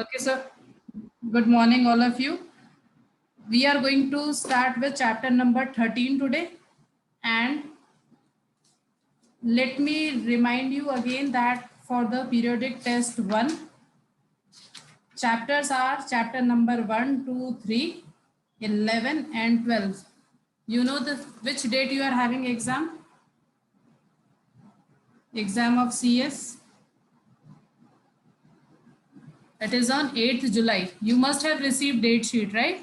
Okay, so good morning, all of you. We are going to start with chapter number 13 today. And let me remind you again that for the periodic test 1, chapters are chapter number 1, 2, 3, 11, and 12. You know which date you are having exam? Exam of CS. It is on 8th July. You must have received date sheet, right?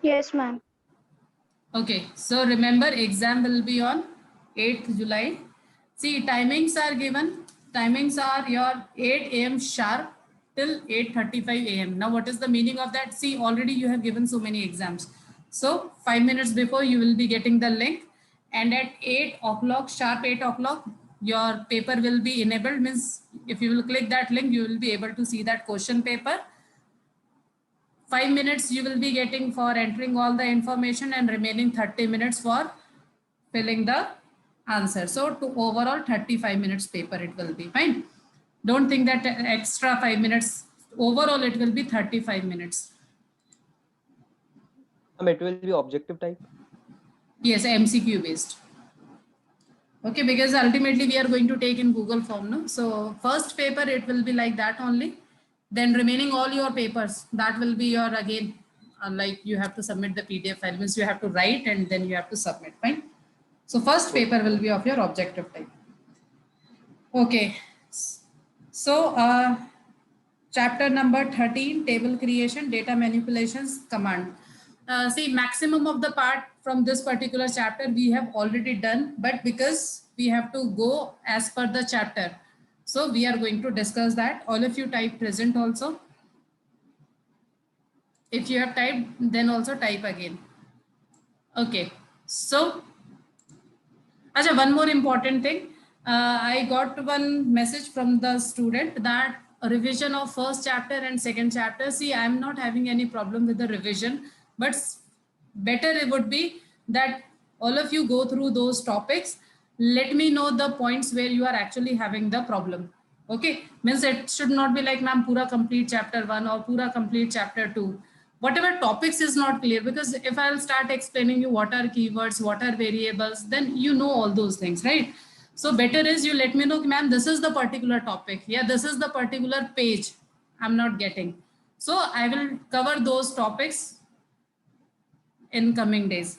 Yes, ma'am. Okay, so remember exam will be on 8th July. See, timings are given. Timings are your 8 a.m. sharp till 8:35 a.m. Now, what is the meaning of that? See, already you have given so many exams. So, 5 minutes before you will be getting the link, and at 8 o'clock, sharp 8 o'clock, your paper will be enabled. Means if you will click that link, you will be able to see that question paper. 5 minutes you will be getting for entering all the information and remaining 30 minutes for filling the answer. So to overall 35 minutes paper it will be fine. Don't think that extra 5 minutes. Overall it will be 35 minutes. It will be objective type. Yes, MCQ based. Okay, because ultimately we are going to take in Google form, no? So first paper it will be like that only. Then remaining all your papers, that will be your again, like you have to submit the PDF file, means you have to write and then you have to submit, fine? So first paper will be of your objective type. Okay. So chapter number 13, table creation, data manipulations, command. See, maximum of the part from this particular chapter we have already done, but because we have to go as per the chapter, so we are going to discuss that. All of you type present also. If you have typed, then also type again. Okay, so Acha, one more important thing. I got one message from the student that a revision of first chapter and second chapter. See, I'm not having any problem with the revision, but better it would be that all of you go through those topics. Let me know the points where you are actually having the problem. Okay, means it should not be like ma'am pura complete chapter 1 or pura complete chapter 2. Whatever topics is not clear, because if I'll start explaining you what are keywords, what are variables, then you know all those things, right? So better is you let me know, ma'am, this is the particular topic. Yeah, this is the particular page I'm not getting. So I will cover those topics in coming days.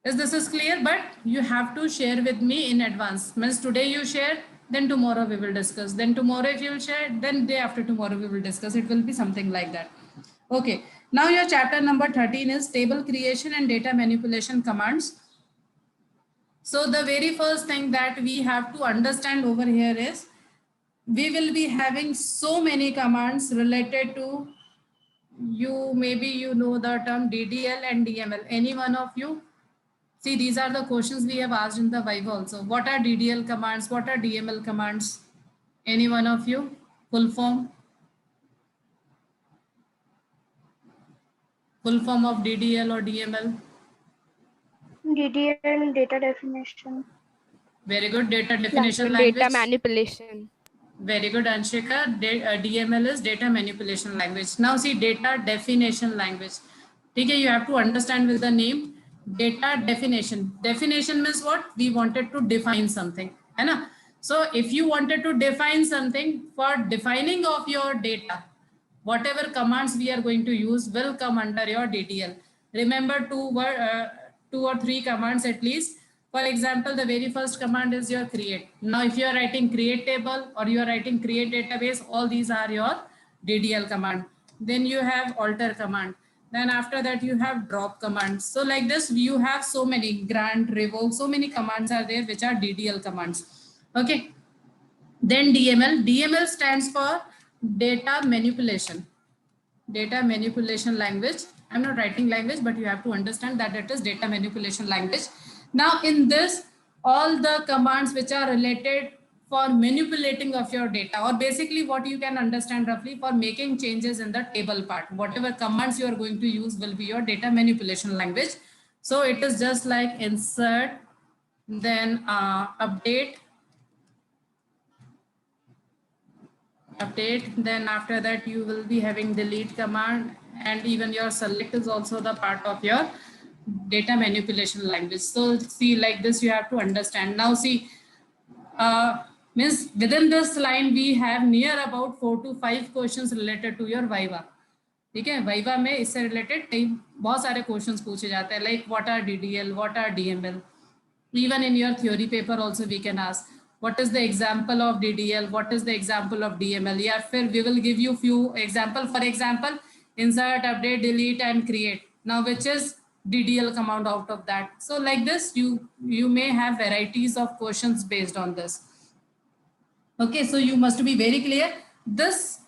Yes, this is clear, but you have to share with me in advance. Means today you share, then tomorrow we will discuss. Then tomorrow if you will share, then day after tomorrow we will discuss. It will be something like that. Okay. Now your chapter number 13 is table creation and data manipulation commands. So the very first thing that we have to understand over here is we will be having so many commands related to you. Maybe you know the term DDL and DML. Any one of you? See, these are the questions we have asked in the Viva also. What are DDL commands? What are DML commands? Any one of you? Full form? Full form of DDL or DML? DDL, data definition. Very good. Data definition language. Data manipulation. Very good, Anshika. DML is data manipulation language. Now see, data definition language. Okay, you have to understand with the name. Data definition. Definition means what? We wanted to define something. Right? So if you wanted to define something, for defining of your data, whatever commands we are going to use will come under your DDL. Remember two or three commands at least. For example, the very first command is your create. Now, if you are writing create table or you are writing create database, all these are your DDL command. Then you have alter command. Then after that, you have drop commands. So like this, you have so many grant, revoke, so many commands are there, which are DDL commands. Okay. Then DML. DML stands for data manipulation. Data manipulation language. I'm not writing language, but you have to understand that it is data manipulation language. Now in this, all the commands which are related for manipulating of your data, or basically what you can understand roughly for making changes in the table part, whatever commands you are going to use will be your data manipulation language. So it is just like insert, then update, update. Then after that you will be having delete command, and even your select is also the part of your data manipulation language. So see, like this you have to understand. Now see, means within this line we have near about 4 to 5 questions related to your Viva. ठीक है, viva में इससे related कई बहुत सारे questions पूछे जाते हैं, like what are DDL, what are DML. Even in your theory paper also we can ask what is the example of DDL, what is the example of DML. Yeah, we will give you few example. For example, insert, update, delete and create. Now which is DDL command out of that? So like this you may have varieties of questions based on this. Okay, so you must be very clear. This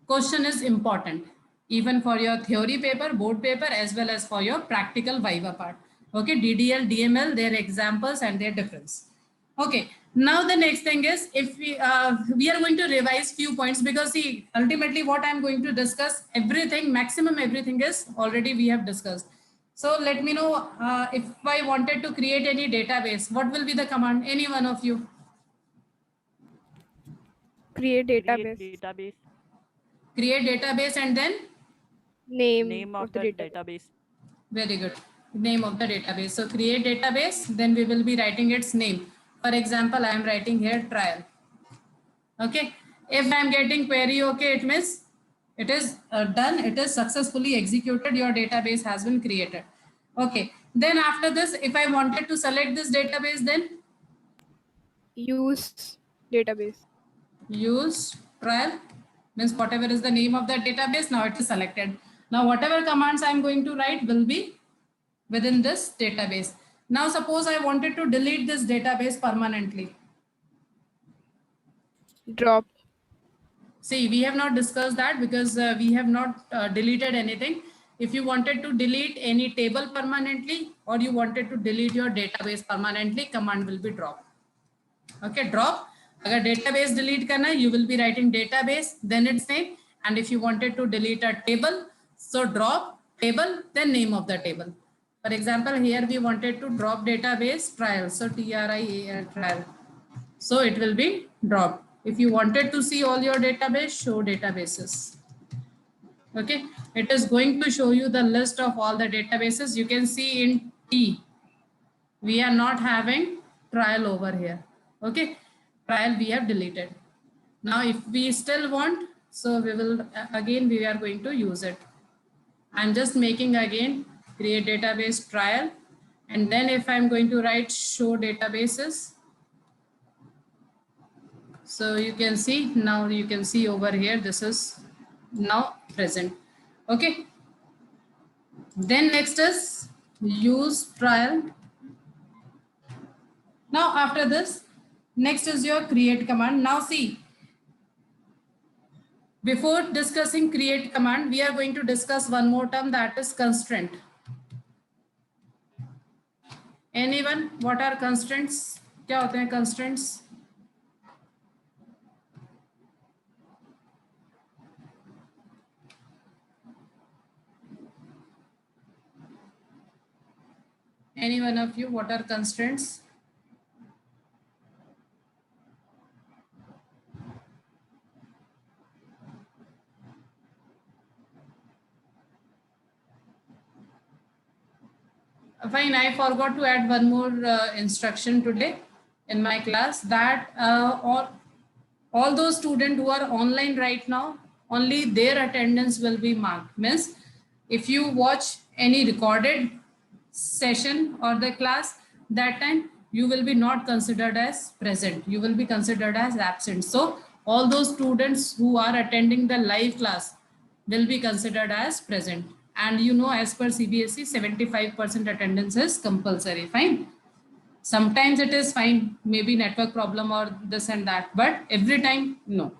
question is important even for your theory paper, board paper, as well as for your practical Viva part. Okay, DDL, DML, their examples and their difference. Okay, now the next thing is, if we are going to revise few points, because see, ultimately what I'm going to discuss, everything, maximum everything is already we have discussed. So let me know if I wanted to create any database, what will be the command? Any one of you? Create database. Create database and then? Name of the database. Very good. Name of the database. So create database, then we will be writing its name. For example, I am writing here trial. Okay. If I am getting query okay, it means it is done. It is successfully executed. Your database has been created. Okay. Then after this, if I wanted to select this database, then? Use database. Use trial means whatever is the name of the database, now it is selected. Now whatever commands I am going to write will be within this database. Now suppose I wanted to delete this database permanently. Drop. See, we have not discussed that because we have not deleted anything. If you wanted to delete any table permanently or you wanted to delete your database permanently, command will be drop. Okay, drop. Agar database delete karna hai, you will be writing database, then its name. And if you wanted to delete a table, so drop table, then name of the table. For example, here we wanted to drop database trial. So TRIAL trial. So it will be dropped. If you wanted to see all your database, show databases. Okay, it is going to show you the list of all the databases. You can see in T, we are not having trial over here. Okay, trial we have deleted. Now if we still want, so we will again we are going to use it. I'm just making again create database trial, and then if I'm going to write show databases, so you can see, now you can see over here this is now present. Okay, then next is use trial. Now after this, next is your create command. Now see, before discussing create command, we are going to discuss one more term, that is constraint. Anyone, what are constraints? क्या होते हैं constraints? Any one of you, what are constraints? Fine, I forgot to add one more instruction today in my class, that all those students who are online right now, only their attendance will be marked. Means if you watch any recorded session or the class, that time you will be not considered as present. You will be considered as absent. So all those students who are attending the live class will be considered as present. And you know, as per CBSE, 75% attendance is compulsory. Fine. Sometimes it is fine, maybe network problem or this and that, but every time, no.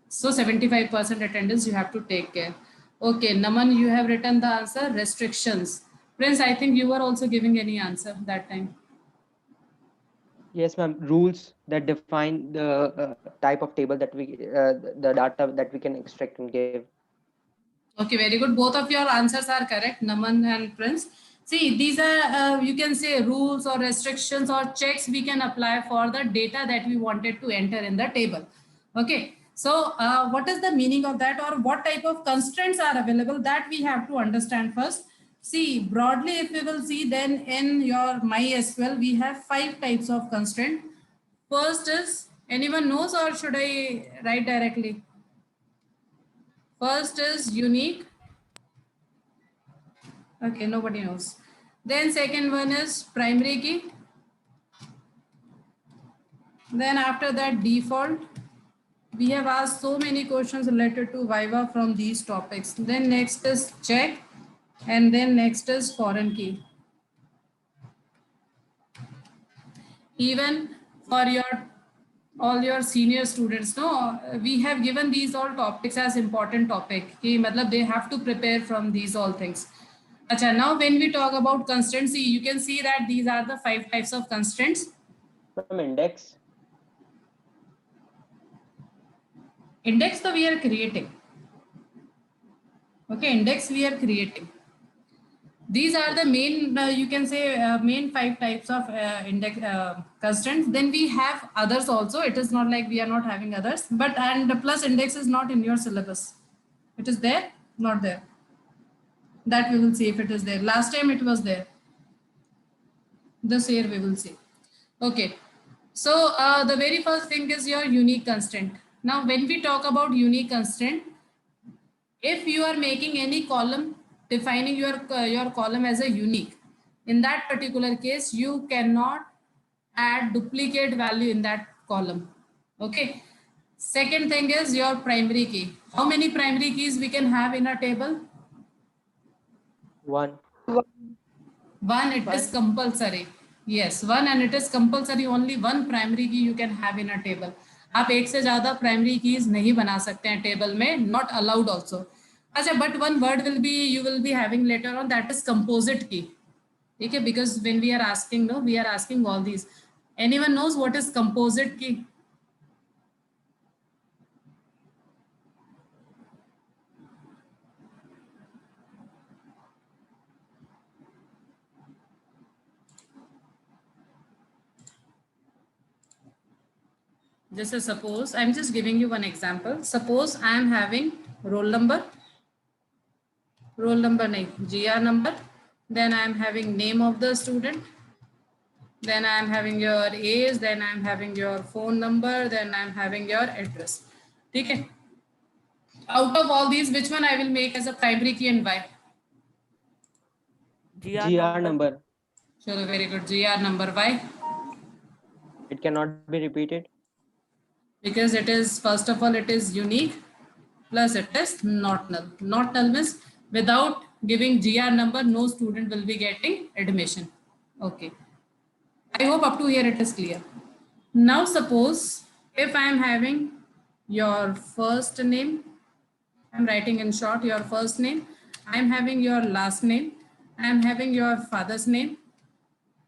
So 75% attendance you have to take care. Okay, Naman, you have written the answer, restrictions. Prince, I think you were also giving any answer that time. Yes, ma'am. Rules that define the type of table that we, the data that we can extract and give. Okay, very good. Both of your answers are correct, Naman and Prince. See, these are, you can say rules or restrictions or checks we can apply for the data that we wanted to enter in the table. Okay, So what is the meaning of that, or what type of constraints are available, that we have to understand first. See, broadly, if we will see, then in your MySQL, we have 5 types of constraint. First is, anyone knows, or should I write directly? First is unique. Okay, nobody knows. Then second one is primary key. Then after that, default. We have asked so many questions related to Viva from these topics. Then next is check, and then next is foreign key. Even for all your senior students, no, we have given these all topics as important topic. कि मतलब they have to prepare from these all things. Achha, now when we talk about constraints, see, you can see that these are the 5 types of constraints. From index. Index so we are creating. Okay, index we are creating. These are the main, you can say, main 5 types of index constraints. Then we have others also. It is not like we are not having others, but and plus index is not in your syllabus. It is there, not there. That we will see if it is there. Last time it was there. This year we will see. Okay. So the very first thing is your unique constraint. Now, when we talk about unique constraint, if you are making any column, defining your column as a unique, in that particular case, you cannot add duplicate value in that column. Okay. Second thing is your primary key. How many primary keys we can have in a table? 1. One, it is compulsory. Yes, 1, and it is compulsory. Only 1 primary key you can have in a table. आप एक से ज़्यादा primary keys नहीं बना सकते हैं table में, not allowed also. अच्छा, but one word will be, you will be having later on, that is composite key. ठीक है, because when we are asking, no, we are asking all these. Anyone knows what is composite key? Just suppose, I'm just giving you one example. Suppose I am having roll number nahi, GR number, then I am having name of the student, then I am having your age, then I am having your phone number, then I am having your address. Okay. Out of all these, which one I will make as a primary key and why? GR number. Chalo, very good. GR number. Why? It cannot be repeated. Because it is, first of all, it is unique, plus it is not null. Not null means without giving GR number, no student will be getting admission. Okay. I hope up to here it is clear. Now suppose if I am having your first name, I'm writing in short your first name, I'm having your last name, I'm having your father's name,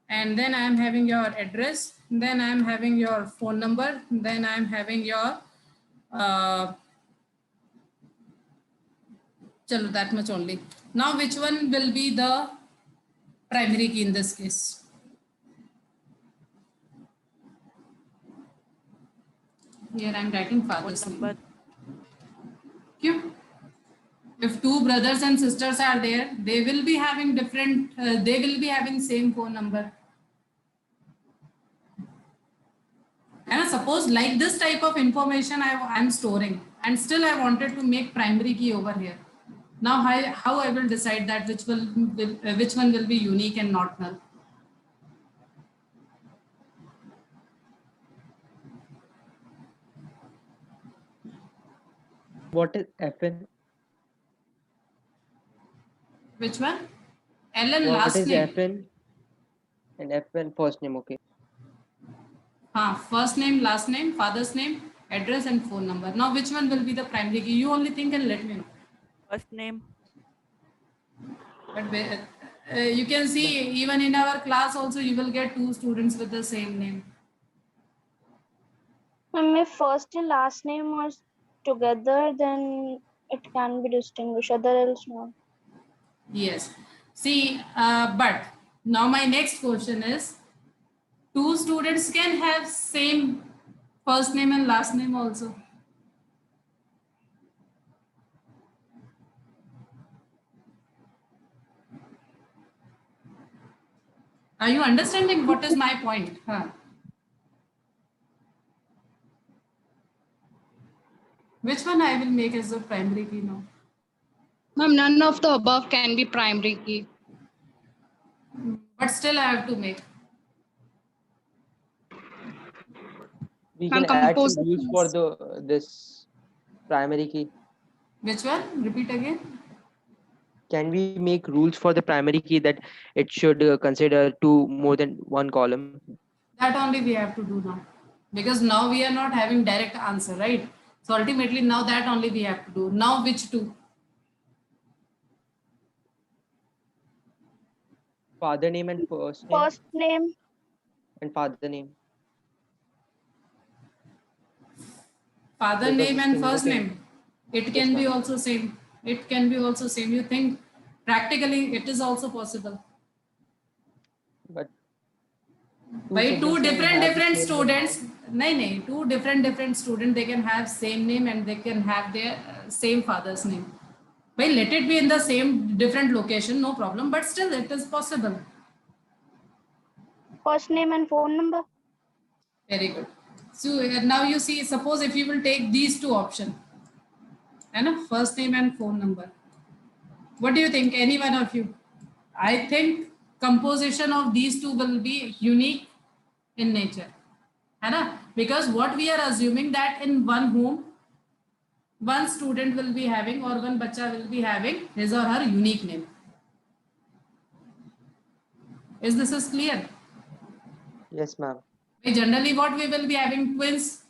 and then I'm having your address, then I'm having your phone number, then I'm having your chalo, that much only. Now which one will be the primary key in this case? Here I'm writing father's name. Kyun? If 2 brothers and sisters are there, they will be having different, they will be having same phone number. And suppose like this type of information I'm storing, and still I wanted to make primary key over here. Now how I will decide that which one will be unique and not null? What is FN? Which one? LN What last is name. FN? And FN first name, okay. First name, last name, father's name, address and phone number. Now which one will be the primary key? You only think and let me know. First name. But you can see even in our class also you will get 2 students with the same name. And if first and last name are together, then it can be distinguished. Other else no. Yes. See, but now my next question is, 2 students can have same first name and last name also. Are you understanding what is my point? Huh? Which one I will make as a primary key now? Ma'am, none of the above can be primary key. But still I have to make. We Ma'am, can add some composite rules for means- this primary key. Which one? Repeat again. Can we make rules for the primary key that it should consider more than one column? That only we have to do now. Because now we are not having direct answer, right? So ultimately now that only we have to do. Now which two? Father name and first name First name, and father name. Father Because name and similar first thing. name. It Yes, can be ma'am. also same. It can be also same. You think practically it is also possible. But By two siblings can have the different same name, students, no, two different students, they can have same name and they can have their same father's name. Well, let it be in the same different location, no problem, but still it is possible. first name and phone number. Very good. So now you see, suppose if you will take these two options, and first name and phone number. What do you think, any one of you? I think composition of these two will be unique in nature. है ना? Because what we are assuming that in one home, one student will be having or one bacha will be having his or her unique name. Is this is clear? Yes, ma'am. Generally what we will be having twins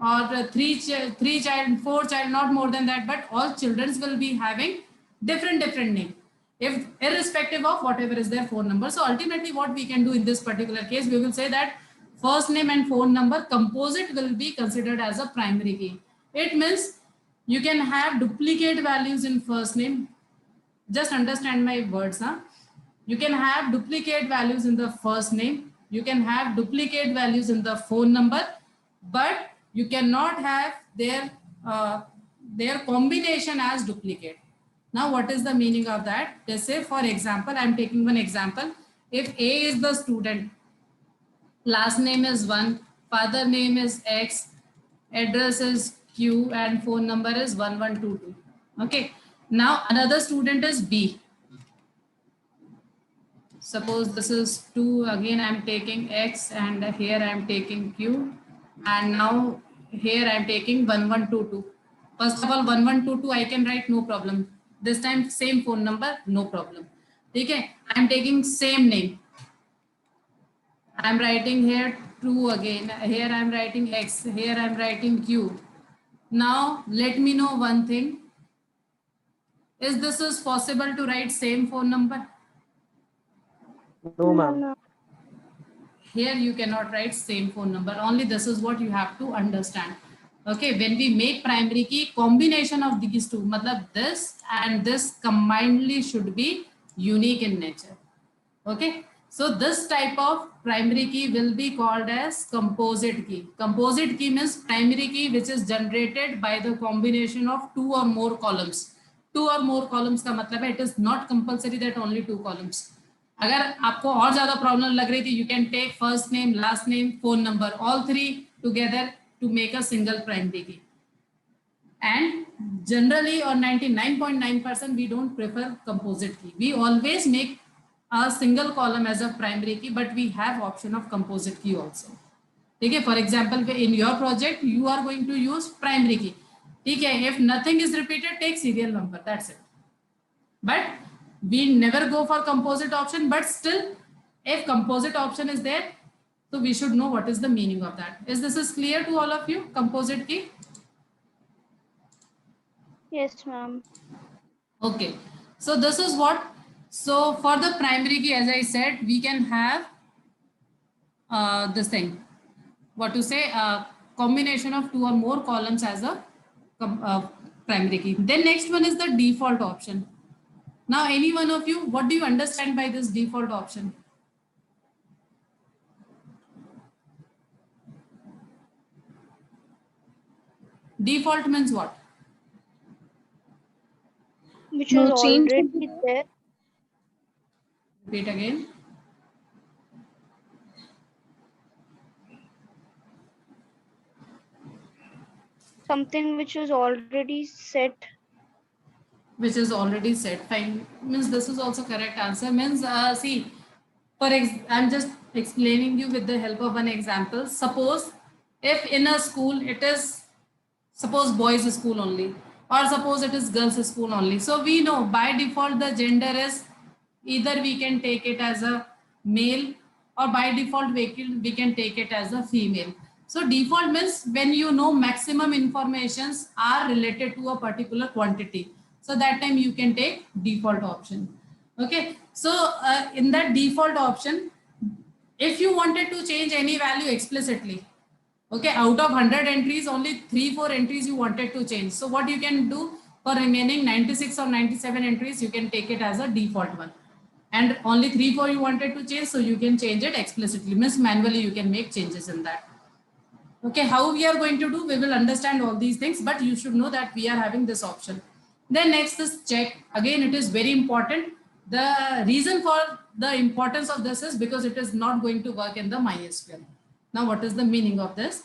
or three child, four child, not more than that, but all children will be having different name, if irrespective of whatever is their phone number. So ultimately what we can do in this particular case, we will say that first name and phone number composite will be considered as a primary key. It means you can have duplicate values in first name. Just understand my words, huh? You can have duplicate values in the first name. You can have duplicate values in the phone number, but you cannot have their combination as duplicate. Now, what is the meaning of that? Let's say, for example, I'm taking one example. If A is the student, last name is 1, father name is X, address is Q, and phone number is 1122. Okay. Now, another student is B. Suppose this is 2, again I'm taking X, and here I'm taking Q, and now here I'm taking 1122. First of all, 1122 I can write, no problem. This time same phone number, no problem. Okay, I'm taking same name. I'm writing here 2 again. Here I'm writing X, here I'm writing Q. Now let me know one thing. Is this is possible to write same phone number? No, ma'am. No. Here you cannot write same phone number. Only this is what you have to understand. Okay, when we make primary key, combination of these two, matlab this and this combinedly should be unique in nature. Okay, so this type of primary key will be called as composite key. Composite key means primary key which is generated by the combination of two or more columns. Two or more columns का मतलब है, it is not compulsory that only two columns. अगर आपको और ज्यादा problem लग रही थी, you can take first name, last name, phone number, all three together to make a single primary key. And generally, or 99.9%, we don't prefer composite key. We always make a single column as a primary key, but we have option of composite key also. Okay, for example, in your project, you are going to use primary key. Okay, if nothing is repeated, take serial number, that's it. But we never go for composite option, but still, if composite option is there, so we should know what is the meaning of that. Is this is clear to all of you, composite key? Yes, ma'am. Okay, so this is what, so for the primary key, as I said, we can have this thing, what to say, combination of two or more columns as a primary key. Then next one is the default option. Now, any one of you, what do you understand by this default option? Default means what? Which No is change. already there. Repeat again. Something which is already set. Which is already set. Fine. Means this is also correct answer. Means see, I'm just explaining you with the help of an example. Suppose if in a school it is, suppose boys school only, or suppose it is girls school only. So we know by default the gender is either we can take it as a male, or by default we can take it as a female. So default means when you know maximum informations are related to a particular quantity. So that time you can take default option. Okay. So in that default option, if you wanted to change any value explicitly, okay, out of 100 entries, only 3-4 entries you wanted to change. So what you can do for remaining 96 or 97 entries, you can take it as a default one. And only 3-4 you wanted to change, so you can change it explicitly. Means manually you can make changes in that. Okay, how we are going to do, we will understand all these things, but you should know that we are having this option. Then next is check. Again, it is very important. The reason for the importance of this is because it is not going to work in the MySQL. Now, what is the meaning of this?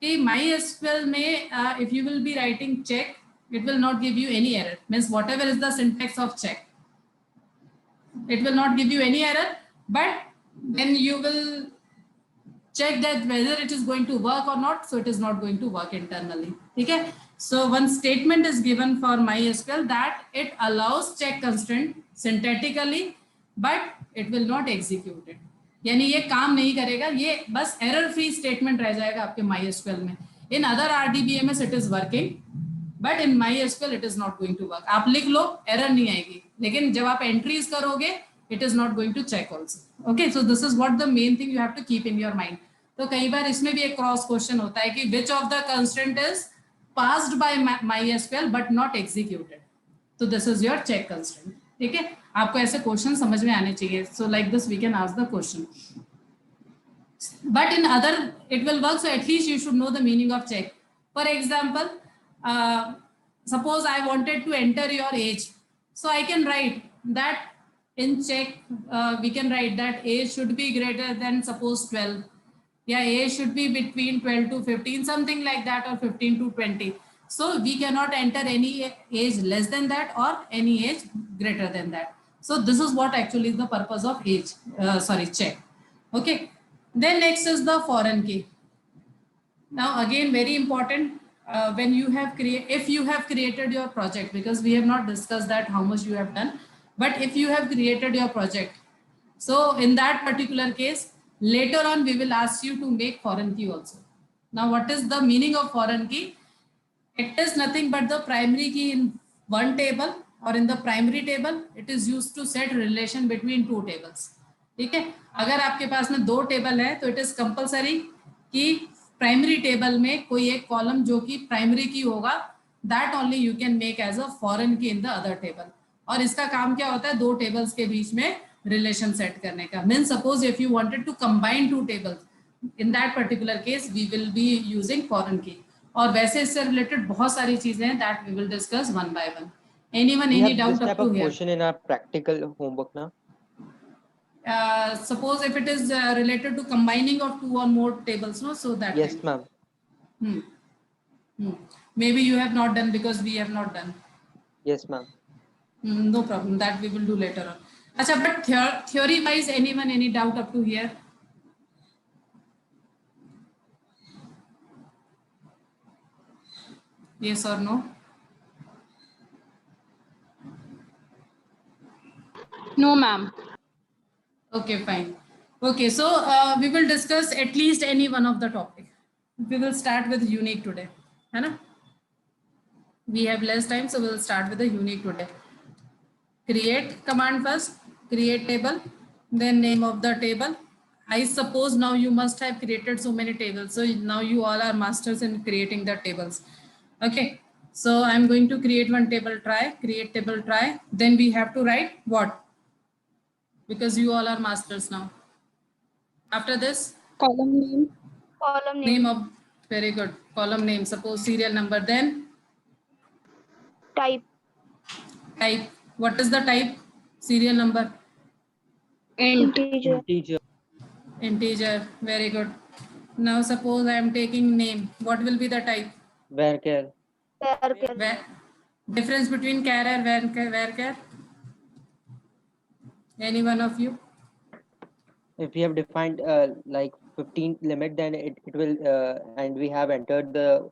Okay, MySQL may, if you will be writing check, it will not give you any error. Means whatever is the syntax of check, it will not give you any error, but then you will check that whether it is going to work or not. So it is not going to work internally. Okay. So one statement is given for MySQL that it allows check constraint syntactically, but it will not execute it. यानी ये काम नहीं करेगा, ये बस error free statement रह जाएगा आपके MySQL में. In other RDBMS it is working, but in MySQL it is not going to work. आप लिख लो, एरर नहीं आएगी, लेकिन जब आप एंट्रीज करोगे it is not going to check also. Okay, so this is what the main thing you have to keep in your mind. तो कई बार इसमें भी एक क्रॉस क्वेश्चन होता है कि which of the constraint is passed by MySQL but not executed. तो this is your check constraint. ठीक है, आपको ऐसे क्वेश्चन समझ में आने चाहिए. So like this we can ask the question. But in other it will work. So at least you should know the meaning of check. For example, suppose I wanted to enter your age. So I can write that in check, we can write that age should be greater than suppose 12. Yeah, age should be between 12 to 15, something like that, or 15 to 20. So we cannot enter any age less than that or any age greater than that. So this is what actually is the purpose of age, check. Okay. Then next is the foreign key. Now again, very important, when you have if you have created your project, because we have not discussed that how much you have done, but if you have created your project, so in that particular case, later on we will ask you to make foreign key also. Now what is the meaning of foreign key? It is nothing but the primary key in one table, or in the primary table it is used to set relation between two tables. ठीक है, अगर आपके पास में दो table है तो it is compulsory कि primary table में कोई एक कॉलम जो कि प्राइमरी की होगा, that only you can make as a foreign key in the other table. और इसका काम क्या होता है, दो टेबल्स के बीच में रिलेशन सेट करने का. Mean suppose if you wanted to combine two tables, in that particular case we will be using foreign key. और वैसे इससे रिलेटेड बहुत सारी चीजें हैं that we will discuss one by one. Anyone any doubt up to here? Question in our practical homework ना. Suppose if it is related to combining of two or more tables, no? So that yes ma'am. Maybe you have not done because we have not done. Yes ma'am. No problem, that we will do later on. Acha, but theory wise, anyone any doubt up to here? Yes or no? No, ma'am. Okay, fine. Okay, so we will discuss at least any one of the topic. We will start with unique today, है ना? We have less time, so we'll start with the unique today. Create command first, create table, then name of the table. I suppose now you must have created so many tables, so now you all are masters in creating the tables. Okay, so I'm going to create one table, try, create table, try. Then we have to write what? Because you all are masters now. After this, Column name. Column name of, very good, column name, suppose serial number. Then type. type, what is the type? Serial number? Integer. Integer, very good. Now suppose I am taking name, what will be the type? Varchar. Where, difference between char and varchar? Any one of you? If we have defined like 15 limit, then it will and we have entered the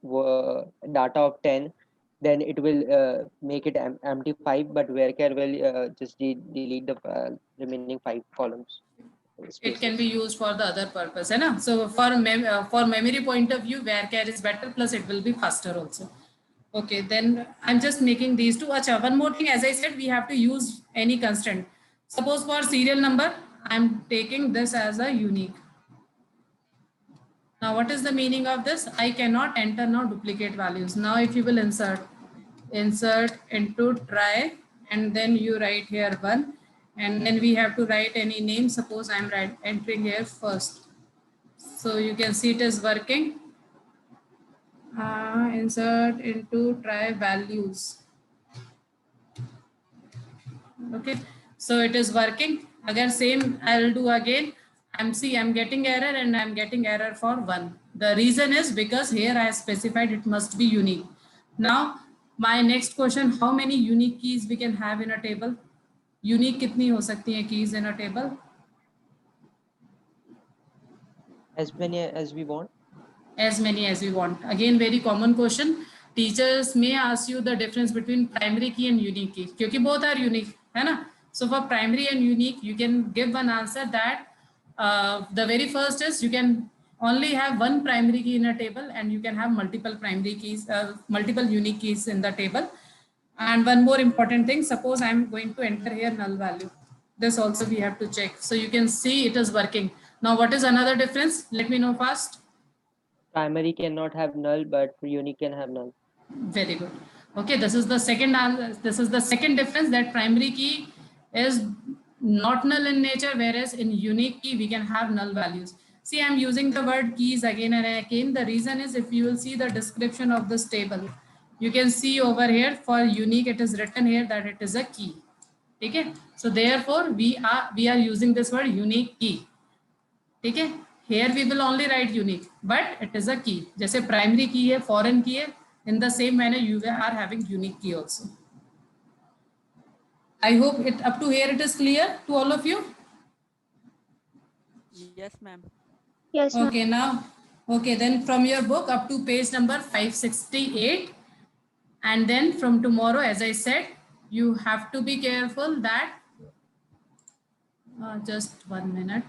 data of 10, then it will make it empty 5, but varchar will just delete the remaining 5 columns. It can be used for the other purpose, है ना? So for memory point of view, varchar is better, plus it will be faster also. Okay, then I'm just making these two. Acha, one more thing, as I said, we have to use any constant. Suppose for serial number, I'm taking this as a unique. Now, what is the meaning of this? I cannot enter now duplicate values. Now, if you will insert into try, and then you write here 1, and then we have to write any name. Suppose I'm entering here first. So you can see it is working. Insert into try values. Okay, so it is working. Again, same I'll do again. I'm getting error, and I'm getting error for 1. The reason is because here I specified it must be unique. Now, my next question, how many unique keys we can have in a table? Unique कितनी हो सकती हैं keys in a table? As many as we want. As many as we want. Again, very common question. Teachers may ask you the difference between primary key and unique key, क्योंकि both are unique, है ना? So for primary and unique, you can give one answer that the very first is you can only have one primary key in a table, and you can have multiple primary keys, multiple unique keys in the table. And one more important thing, suppose I'm going to enter here null value. This also we have to check. So you can see it is working. Now, what is another difference? Let me know fast. Primary cannot have null, but unique can have null. Very good. Okay, this is the second difference, that primary key is not null in nature, whereas in unique key we can have null values. See, I'm using the word keys again and again. The reason is, if you will see the description of this table, you can see over here for unique it is written here that it is a key. Okay, so therefore we are using this word unique key. Okay, here we will only write unique, but it is a key. जैसे primary key है, foreign key है, in the same manner you are having unique key also. I hope it up to here it is clear to all of you. Yes, ma'am. Yes, ma'am. Okay, now, okay, then from your book up to page number 568, and then from tomorrow, as I said, you have to be careful that just 1 minute.